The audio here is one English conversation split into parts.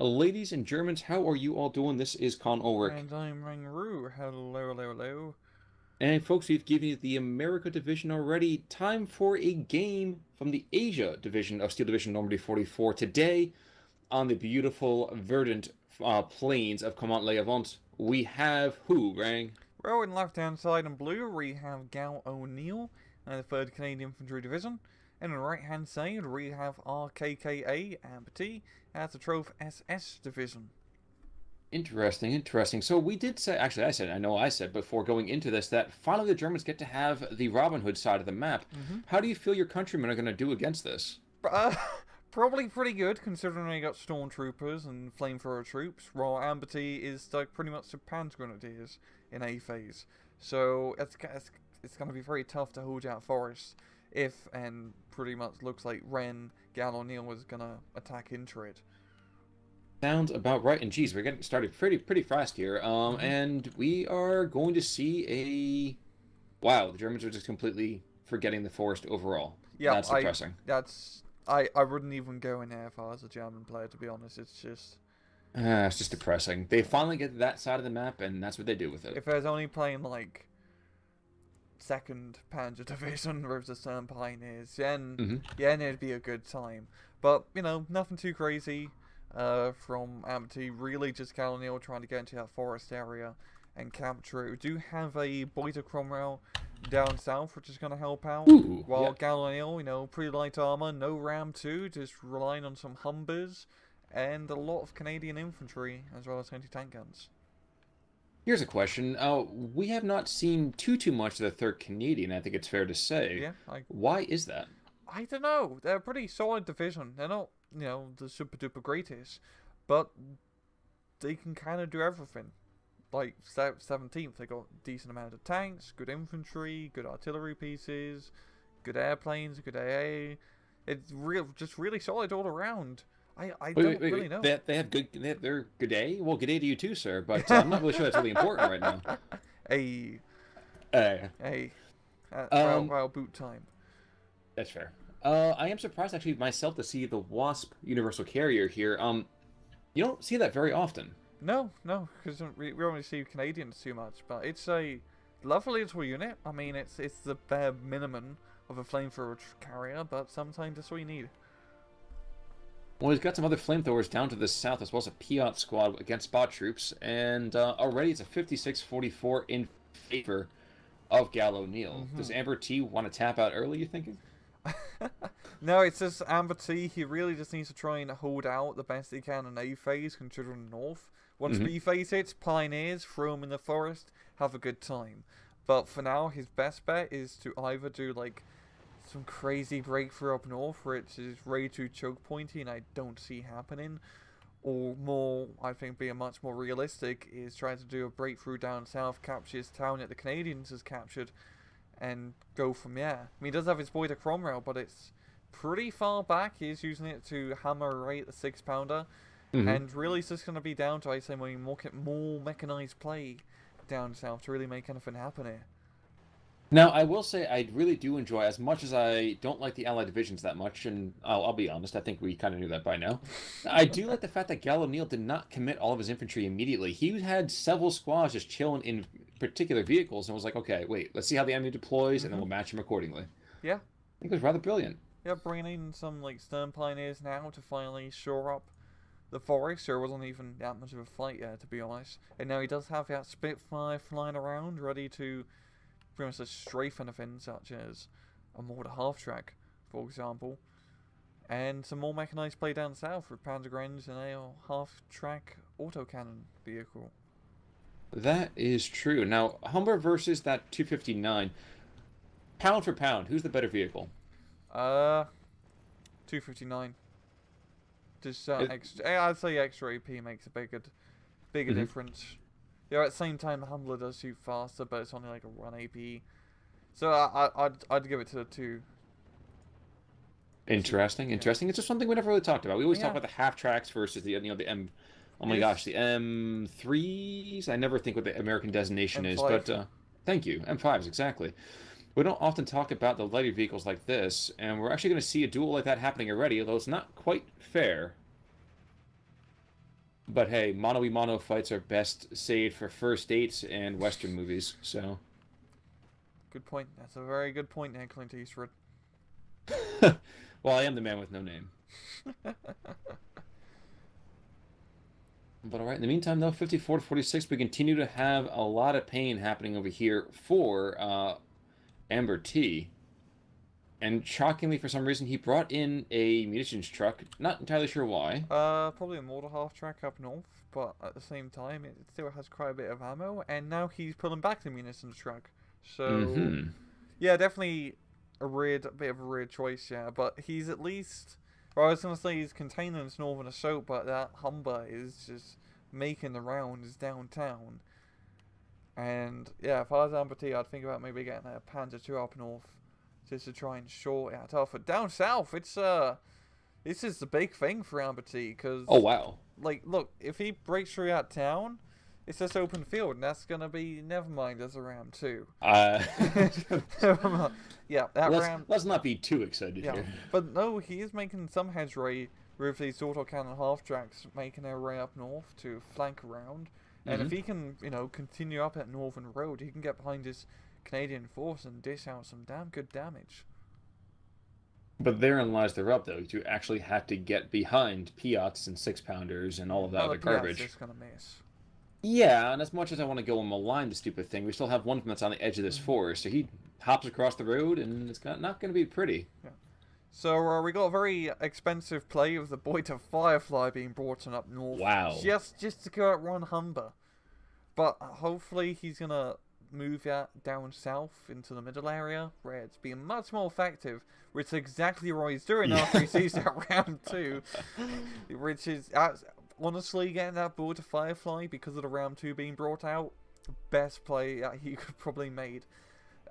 Ladies and Germans, how are you all doing? This is Con Ulrich. And I'm Ringroo. Hello, hello, hello. And folks, we've given you the America division already. Time for a game from the Asia division of Steel Division Normandy 44 today on the beautiful verdant plains of Command-Levant. We have who, Rang? Well, in left hand side in blue, we have Gal O'Neil and the 3rd Canadian Infantry Division. And on the right hand side, we have RKKA AmberT as the Trove SS Division. Interesting, interesting. So we did say, actually, I said before going into this that finally the Germans get to have the Robin Hood side of the map. How do you feel your countrymen are going to do against this? Uh, Probably pretty good, considering they got stormtroopers and flamethrower troops, while AmberT is like pretty much Japan's grenadiers in A phase. So it's going to be very tough to hold out Forest if, and pretty much looks like Gal O'Neil was going to attack into it. Sounds about right. And geez, we're getting started pretty fast here. And we are going to see a wow. The Germans are just completely forgetting the forest overall. Yeah, That's depressing. I wouldn't even go in there if I was a German player, to be honest. It's just depressing. They finally get to that side of the map, and that's what they do with it. If I was only playing like 2nd Panzer Division versus some Pioneers, then yeah, it'd be a good time. But you know, nothing too crazy. From AmberT, really just Gal O'Neil trying to get into that forest area and capture it. We do have a Boyder Cromwell down south, which is going to help out. Ooh, While yeah. Gal O'Neil, you know, pretty light armor, no Ram 2, just relying on some Humbers and a lot of Canadian infantry as well as anti-tank guns. Here's a question. We have not seen too much of the 3rd Canadian, I think it's fair to say. Yeah, Why is that? I don't know. They're a pretty solid division. They're not, you know, the super duper greatest, but they can kind of do everything. Like 17th, they got decent amount of tanks, good infantry, good artillery pieces, good airplanes, good AA. It's just really solid all around. I don't really know. They have good. They're good day. Well, good day to you too, sir. But I'm not really sure that's really important right now. Hey, Uh, hey, um, well, boot time. that's fair. I am surprised actually myself to see the Wasp Universal Carrier here. You don't see that very often. No, because we only see Canadians too much, but it's a lovely little unit. I mean, it's the bare minimum of a flamethrower carrier, but sometimes that's all you need. Well, he's got some other flamethrowers down to the south, as well as a Piat squad against spot troops, and already it's a 56-44 in favor of Gal O'Neil. Does AmberT want to tap out early, you thinking? No, it's just AmberT. He really just needs to try and hold out the best he can in A phase, considering the north. Once B phase hits, Pioneers, throw him in the forest, have a good time. But for now, his best bet is to either do like some crazy breakthrough up north, which is way too choke pointy, and I don't see happening. Or more, I think, being much more realistic, is trying to do a breakthrough down south, capture his town that the Canadians has captured, and go from there. I mean, he does have his Boyder Cromwell, but it's pretty far back. He's using it to hammer away at the 6-pounder. And really it's just going to be down to, I say, more mechanized play down south to really make anything happen here. Now, I will say I really do enjoy, as much as I don't like the Allied divisions that much, and I'll be honest, I think we kind of knew that by now. I do like the fact that Gal O'Neil did not commit all of his infantry immediately. He had several squads just chilling in particular vehicles and was like, okay, wait, let's see how the enemy deploys, and then we'll match him accordingly. Yeah. I think it was rather brilliant. Yeah, bringing in some like Stern Pioneers now to finally shore up the forest. There wasn't even that much of a fight yet, to be honest. And now he does have that Spitfire flying around, ready to pretty much strafe anything, such as a mortar half-track, for example. And some more mechanized play down south with Panzergrenz and a half-track autocannon vehicle. That is true. Now, Humber versus that 259. Pound for pound, who's the better vehicle? 259. Just extra. I'd say extra AP makes a bigger difference. Yeah, at the same time, the Humbler does shoot faster, but it's only like a 1 AP. So I'd give it to the 2. Interesting. It's just something we never really talked about. We always talk about the half tracks versus the the M. Oh my gosh, the M3s. I never think what the American designation M5. is, but thank you, M5s exactly. We don't often talk about the lighter vehicles like this, and we're actually going to see a duel like that happening already, although it's not quite fair. But hey, mono fights are best saved for first dates and Western movies. So, Good point. That's a very good point there, Clint Eastwood. well, I am the man with no name. But all right, in the meantime, though, 54 to 46, we continue to have a lot of pain happening over here for AmberT. And shockingly, for some reason, he brought in a munitions truck. Not entirely sure why. Probably a mortar half track up north, but at the same time, it still has quite a bit of ammo. And now he's pulling back the munitions truck. So, Mm-hmm. yeah, definitely a bit of a weird choice, yeah. But he's at least, well, I was gonna say he's containing his northern assault, but that Humber is just making the rounds downtown. And yeah, if I was AmberT, I'd think about maybe getting a Panzer II up north, just to try and short it off. But down south, this is the big thing for AmberT, because Oh, wow. like, look, if he breaks through that town, it's just open field, and that's gonna be never mind as a Ram 2. Uh, Yeah, that Ram. let's not be too excited Yeah, here. but no, he is making some headway with these autocannon half tracks, making their way up north to flank around. And if he can, continue up that northern road, he can get behind his Canadian force and dish out some damn good damage. But therein lies the rub, though. You actually have to get behind Piats and 6-pounders and all of that Well, other the Piat's garbage. just gonna miss. Yeah, and as much as I want to go and malign the stupid thing, we still have one of them that's on the edge of this forest. So he hops across the road, and it's not going to be pretty. Yeah. So we got a very expensive play of the boy to Firefly being brought in up north. Wow. Just to go out one Humber. But hopefully he's gonna move that down south into the middle area where it's being much more effective, which is exactly what he's doing after he sees that round 2. Which is honestly getting that boy to Firefly because of the round 2 being brought out. Best play that he could probably made.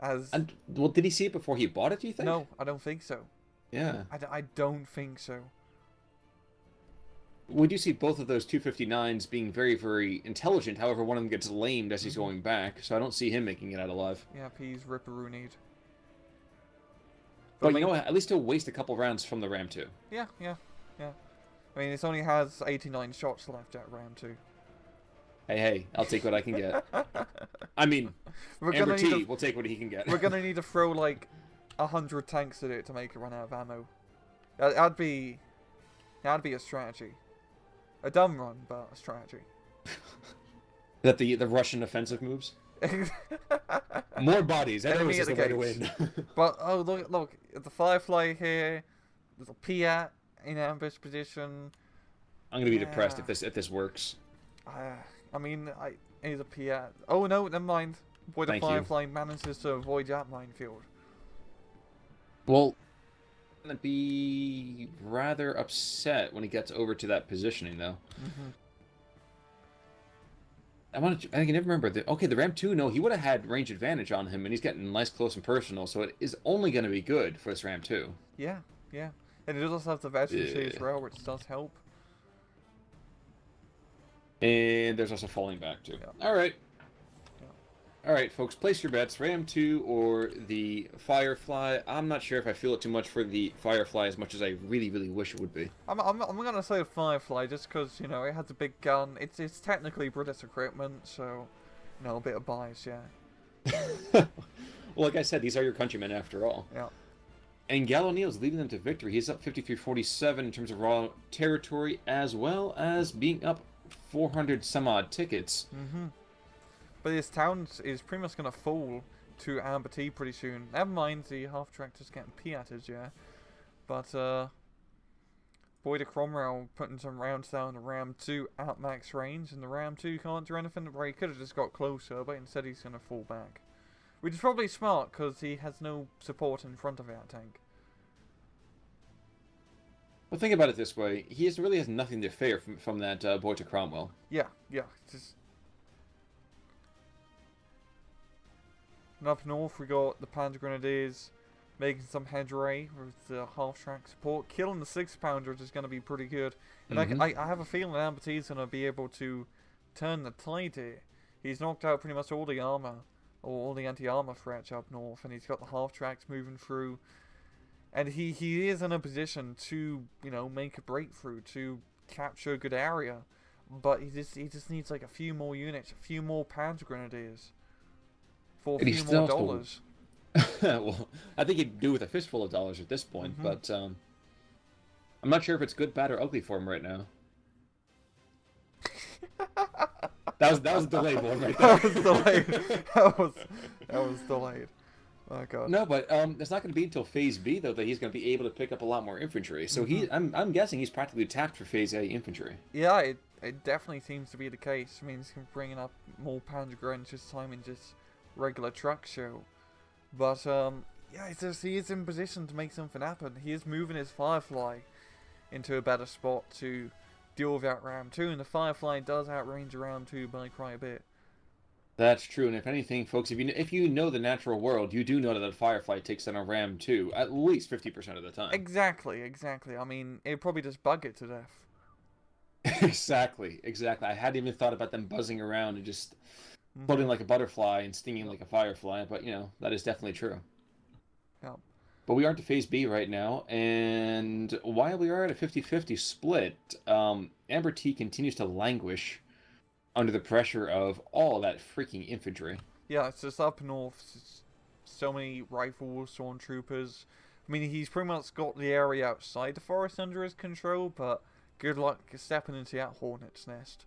And well, did he see it before he bought it? Do you think? No, I don't think so. Yeah. I don't think so. We do see both of those 259s being very, very intelligent. However, one of them gets lamed as he's going back, so I don't see him making it out alive. Yeah, he's ripperoonied. But you know what? At least he'll waste a couple rounds from the Ram 2. Yeah. I mean, it only has 89 shots left at round 2. Hey, I'll take what I can get. I mean, AmberT will take what he can get. We're gonna need to throw like 100 tanks at it to make it run out of ammo. That'd be a strategy. A dumb run, but a strategy. That the Russian offensive moves? More bodies. That Enemy is at the the way to gates. win. But oh look, the Firefly here, little Piat in ambush position. I'm gonna be depressed if this works. I mean, he's a Piat. Oh no, never mind. Boy, the Thank you. Firefly manages to avoid that minefield. Well, I'm gonna be rather upset when he gets over to that positioning, though. I can never remember. The Ram 2, no, he would have had range advantage on him, and he's getting nice, close, and personal, so it is only going to be good for this Ram 2. Yeah. And it does also have the veterancy as well, which does help. And there's also falling back, too. Yeah. All right. All right, folks, place your bets. Ram 2 or the Firefly. I'm not sure if I feel it too much for the Firefly as much as I really, really wish it would be. I'm gonna say the Firefly just because it has a big gun. It's technically British equipment, so a bit of bias, yeah. Well, like I said, these are your countrymen after all. Yeah. And Gal O'Neill's leading them to victory. He's up 53-47 in terms of raw territory, as well as being up 400 some odd tickets. But this town is pretty much going to fall to AmberT pretty soon. Never mind, the half-track just getting Piatters, yeah. But, Boy de Cromwell putting some rounds down the Ram 2 at max range, and the Ram 2 can't do anything where he could have just got closer, but instead he's going to fall back. Which is probably smart, because he has no support in front of that tank. Well, think about it this way. He really has nothing to fear from that Boy to Cromwell. Yeah. Just... And up north, we got the Panzer Grenadiers making some headway with the half-track support. Killing the 6-pounder is going to be pretty good. And I have a feeling AmberT is going to be able to turn the tide here. He's knocked out pretty much all the armor, or all the anti-armor threats up north, and he's got the half-tracks moving through. And he is in a position to, make a breakthrough, to capture a good area. but he just needs like a few more units, a few more Panzer Grenadiers for a And he few still more has to. dollars. Well, I think he'd do with a fistful of dollars at this point, Hmm. but I'm not sure if it's good, bad, or ugly for him right now. That was a delayed one right there. That was delayed. That was delayed. Oh god. No, but it's not going to be until Phase B though that he's going to be able to pick up a lot more infantry. So I'm guessing he's practically tapped for Phase A infantry. Yeah, it definitely seems to be the case. I mean, he's bringing up more Panzer Grunts this time in just regular truck show. But yeah, he is in position to make something happen. He is moving his Firefly into a better spot to deal with that Ram 2, and the Firefly does outrange the Ram 2 by quite a bit. That's true, and if anything, folks, if you know the natural world, you do know that a Firefly takes down a Ram 2 at least 50% of the time. Exactly. I mean, it'd probably just bug it to death. Exactly. I hadn't even thought about them buzzing around and just floating like a butterfly and stinging like a firefly, but that is definitely true. Yeah. But we are to Phase B right now, and while we are at a 50-50 split, AmberT continues to languish under the pressure of all that freaking infantry. Yeah, it's just up north. It's so many rifles, stormtroopers. I mean, he's pretty much got the area outside the forest under his control, but good luck stepping into that hornet's nest.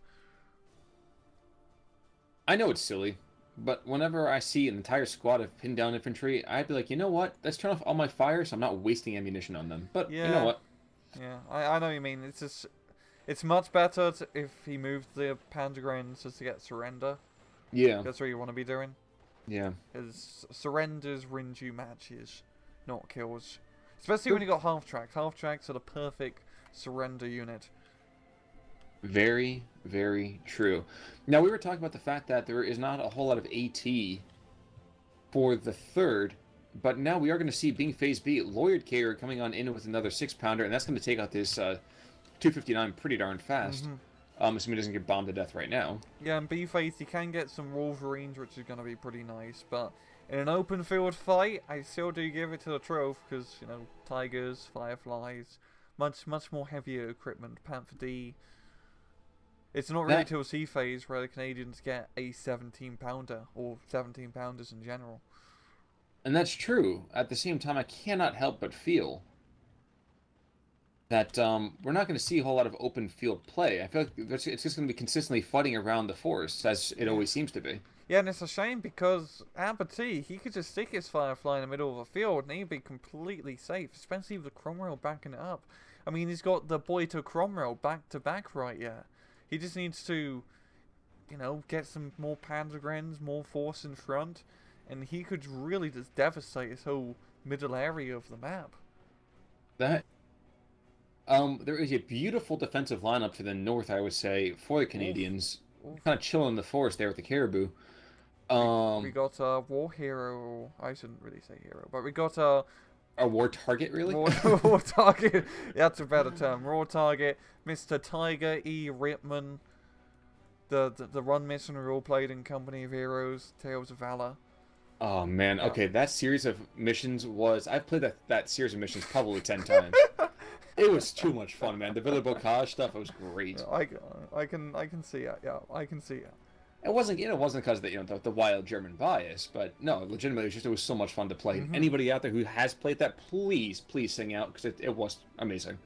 I know it's silly, but whenever I see an entire squad of pinned down infantry, I'd be like, you know what? Let's turn off all my fire so I'm not wasting ammunition on them. But Yeah. you know what? Yeah, I know what you mean. It's much better if he moved the Panzergrenadiers just to get surrender. Yeah. That's what you want to be doing. Yeah. Because surrenders wins you matches, not kills. Especially when you got half tracks. Half tracks are the perfect surrender unit. Very, very true. Now, we were talking about the fact that there is not a whole lot of AT for the third, but now we are going to see, being Phase B, Lloyd Carrier coming on in with another 6-pounder, and that's going to take out this 259 pretty darn fast. Assuming it doesn't get bombed to death right now. Yeah, in B phase you can get some Wolverines, which is going to be pretty nice, but in an open field fight, I still do give it to the Trove, because, Tigers, Fireflies, much more heavier equipment, Panther D. It's not really till C phase where the Canadians get a 17-pounder, or 17-pounders in general. And that's true. At the same time, I cannot help but feel that we're not going to see a whole lot of open field play. I feel like it's just going to be consistently fighting around the forest, as it always seems to be. Yeah, and it's a shame because AmberT, he could just stick his Firefly in the middle of the field and he'd be completely safe, especially with the Cromwell backing it up. I mean, he's got the boy to Cromwell back-to-back right here. He just needs to, get some more Panzergrens, more force in front, and he could really just devastate this whole middle area of the map. There is a beautiful defensive lineup to the north, I would say, for the Canadians. Oof. Kind of chilling in the forest there with the caribou. We got a war hero. I shouldn't really say hero, but we got a war target, really? War target. That's a better term. War target. Mr. Tiger E. Ripman. The run mission we all played in Company of Heroes, Tales of Valor. Oh man, Yeah. Okay, that series of missions I've played that series of missions probably 10 times. It was too much fun, man. The Villa Bocage stuff was great. I can see it. Yeah, I can see it. It wasn't because of the wild German bias, but no, legitimately, it was so much fun to play. Anybody out there who has played that, please sing out, because it was amazing.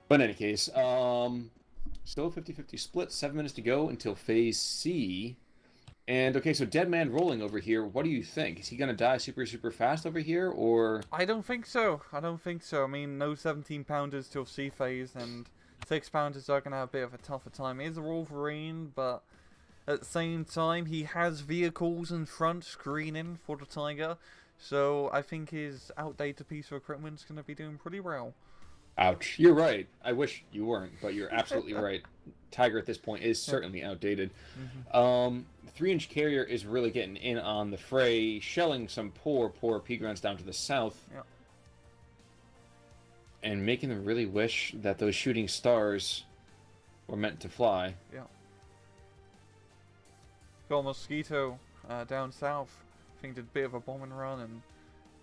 But in any case, still 50-50 split, 7 minutes to go until Phase C. And okay, so Dead Man Rolling over here, what do you think? Is he going to die super fast over here, or...? I don't think so. I mean, no 17-pounders till C phase, and 6-pounders are going to have a bit of a tougher time. He is a Wolverine, but at the same time, he has vehicles in front screening for the Tiger, so I think his outdated piece of equipment is going to be doing pretty well. Ouch. You're right. I wish you weren't, but you're absolutely right. Tiger at this point is certainly outdated. 3-inch carrier is really getting in on the fray, shelling some poor P-grunts down to the south. Yeah. And making them really wish that those shooting stars were meant to fly. Yeah. Got Mosquito down south. I think did a bit of a bombing run and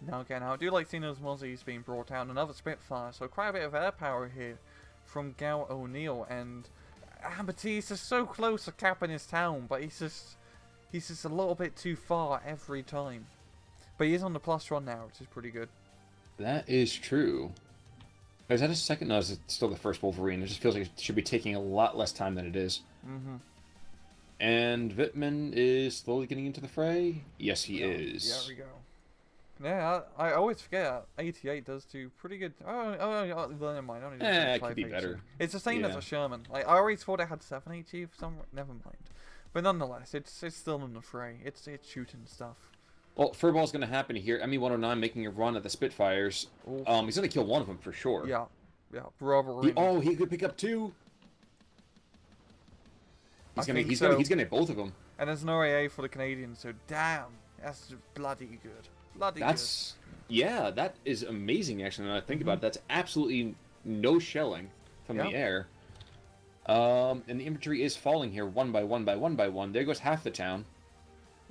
now getting out. I do like seeing those Mozzies being brought out. Another Spitfire, so quite a bit of air power here from Gal Oneil. And AmberT is just so close to capping his town, but he's just a little bit too far every time. But he is on the plus run now, which is pretty good. That is true. Is that a second? No, it's still the first Wolverine. It just feels like it should be taking a lot less time than it is. Mm-hmm. And Wittmann is slowly getting into the fray. Yes, he is. Yeah, there we go. Yeah, I always forget. 88 does do pretty good. Oh, never mind. It could be better. It's the same as a Sherman. Like I always thought it had 780 for some. Never mind. But nonetheless, it's still in the fray. It's shooting stuff. Well, furball's going to happen here. ME 109 making a run at the Spitfires. Oof. He's going to kill one of them for sure. Yeah. Bravo. He could pick up two. He's gonna hit both of them. And there's no AA for the Canadians, so damn, that's bloody good. Yeah, that is amazing. Actually, when I think about it, that's absolutely no shelling from the air. And the infantry is falling here one by one. There goes half the town.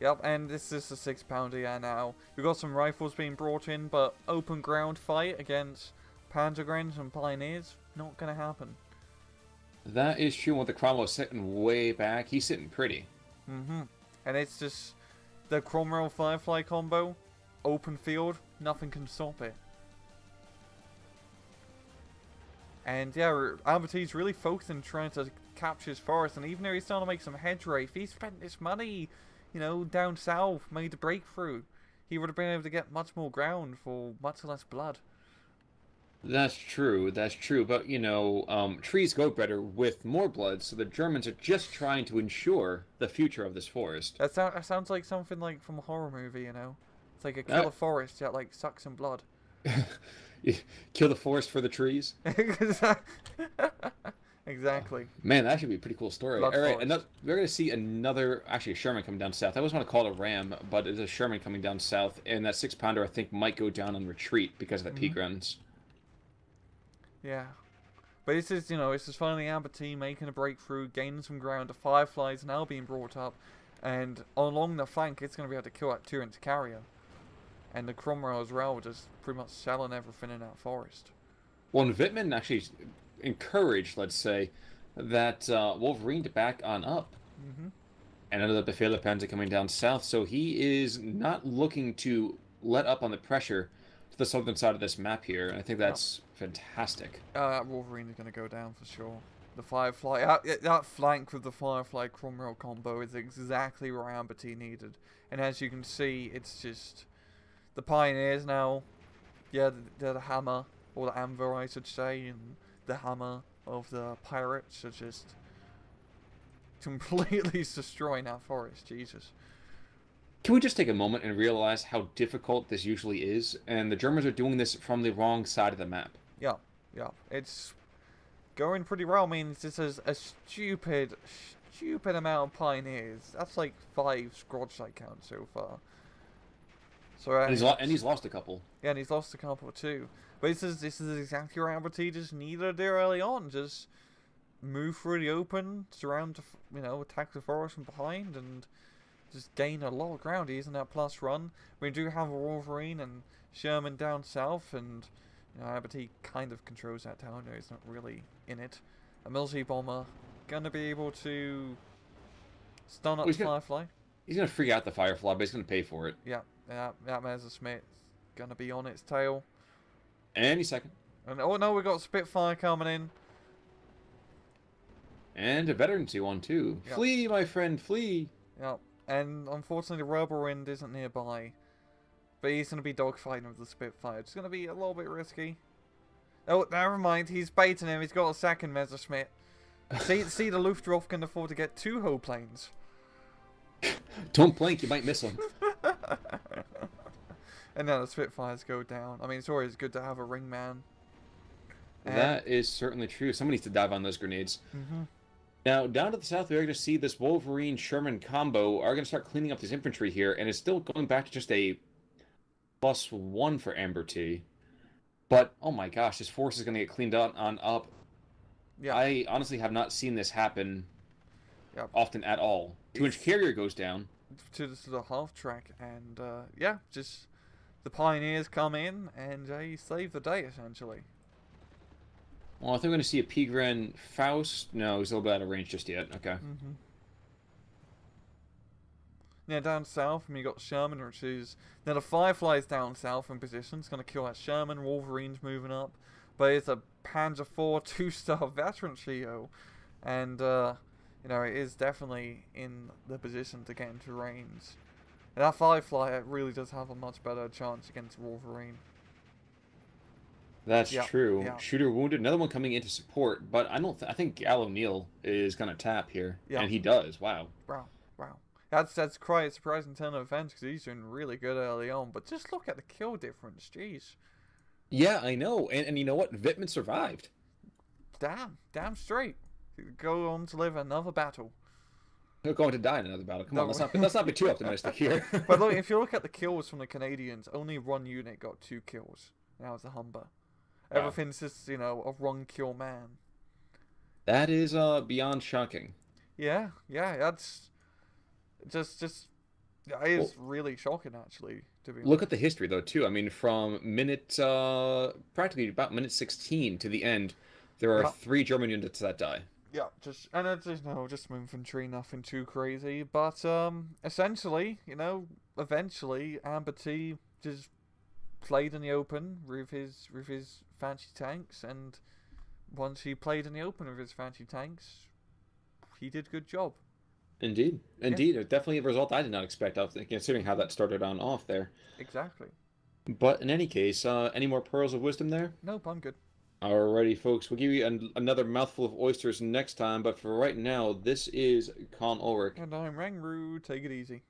Yep, and this is a 6-pounder now. We've got some rifles being brought in, but open ground fight against Panzergrenz and Pioneers, not gonna happen. That is true. With the Cromwell sitting way back, he's sitting pretty. Mm-hmm. And it's just the Cromwell Firefly combo, open field, nothing can stop it. And yeah, AmberT's really focused on trying to capture his forest, and even though he's starting to make some headway, if he spent this money, you know, down south, made a breakthrough, he would have been able to get much more ground for much less blood. That's true, but, you know, trees grow better with more blood, so the Germans are just trying to ensure the future of this forest. That sounds like something like from a horror movie, you know? It's like a killer forest that, like, sucks some blood. Kill the forest for the trees? Exactly. Man, that should be a pretty cool story. Blood Alright, forest. we're going to see another, actually a Sherman coming down south. I always want to call it a Ram, but it's a Sherman coming down south, and that 6-pounder I think might go down on retreat because of the peak runs. Yeah. But this is, you know, this is finally AmberT making a breakthrough, gaining some ground. The Fireflies now being brought up. And along the flank, it's going to be able to kill that 2-inch carrier. And the Cromwell as well, just pretty much selling everything in that forest. Well, and Wittmann actually encouraged, let's say, that Wolverine to back on up. Mm-hmm. And another Befehle Panzer coming down south. So he is not looking to let up on the pressure to the southern side of this map here. And I think that's fantastic. Wolverine is going to go down for sure. The Firefly, that flank with the Firefly Cromwell combo is exactly where AmberT needed. And as you can see, it's just the Pioneers now. Yeah, they're the hammer, or the anvil, I should say, and the hammer of the pirates are just completely destroying that forest. Jesus. Can we just take a moment and realize how difficult this usually is? And the Germans are doing this from the wrong side of the map. Yeah. It's going pretty well. I mean, this is a stupid amount of Pioneers. That's like 5 squads I count so far. So and he's lost a couple. Yeah, and he's lost a couple too. But this is exactly what AmberT just needed to do early on. Just move through the open, surround, attack the forest from behind, and just gain a lot of ground. He's in that plus run. We do have a Wolverine and Sherman down south, and AmberT kind of controls that town. No, he's not really in it. A military bomber gonna be able to stun up the Firefly. He's gonna freak out the Firefly, but he's gonna pay for it. Yeah, that Messerschmitt's gonna be on its tail. Any second. And oh no, we got Spitfire coming in. And a veterancy one too. Yep. Flee, my friend, flee. Yep. And unfortunately, the Rebel Wind isn't nearby. But he's going to be dogfighting with the Spitfire. It's going to be a little bit risky. Oh, never mind. He's baiting him. He's got a second Messerschmitt. See, the Luftwaffe can afford to get 2 whole planes. Don't blink, you might miss them. And now the Spitfires go down. I mean, it's always good to have a ringman. That is certainly true. Somebody needs to dive on those grenades. Mm-hmm. Now, down to the south, we're going to see this Wolverine-Sherman combo are going to start cleaning up this infantry here, and it's still going back to just a +1 for AmberT. But, oh my gosh, this force is going to get cleaned on up. Yeah. I honestly have not seen this happen often at all. 2-inch carrier goes down. To the half track, and yeah, just the Pioneers come in, and they save the day, essentially. Well, I think we're going to see a Pigren Faust. No, he's a little bit out of range just yet. Okay. Yeah, down south, and you got Sherman, which is... Now, the Firefly's down south in position. It's going to kill that Sherman. Wolverine's moving up. But it's a Panzer IV 2-star veteran trio. And, you know, it is definitely in the position to get into range. And that Firefly, it really does have a much better chance against Wolverine. That's Yep, true. yep. Shooter wounded. Another one coming into support, but I don't. I think Gal O'Neil is going to tap here, Yep. and he does. Wow. Wow, wow. That's quite a surprising turn of events because he's doing really good early on. But just look at the kill difference, jeez. Yeah, I know. And you know what? Vipman survived. Damn straight. Go on to live another battle. They're going to die in another battle. Come No. on, let's not be too optimistic here. But look, if you look at the kills from the Canadians, only one unit got 2 kills. And that was the Humber. Wow. Everything's just, you know, a one-kill man. That is beyond shocking. Yeah, that's just it is really shocking actually. To be honest. Look at the history though too. I mean, from minute practically about minute 16 to the end, there are 3 German units that die. Yeah, it's just just some infantry, nothing too crazy. But essentially, you know, eventually AmberT just played in the open with his fancy tanks, and once he played in the open with his fancy tanks, he did a good job. Indeed. Definitely a result I did not expect, considering how that started on off there. Exactly. But in any case, any more pearls of wisdom there? Nope, I'm good. Alrighty, folks. We'll give you another mouthful of oysters next time, but for right now, this is Con Ulrich. And I'm Rangru. Take it easy.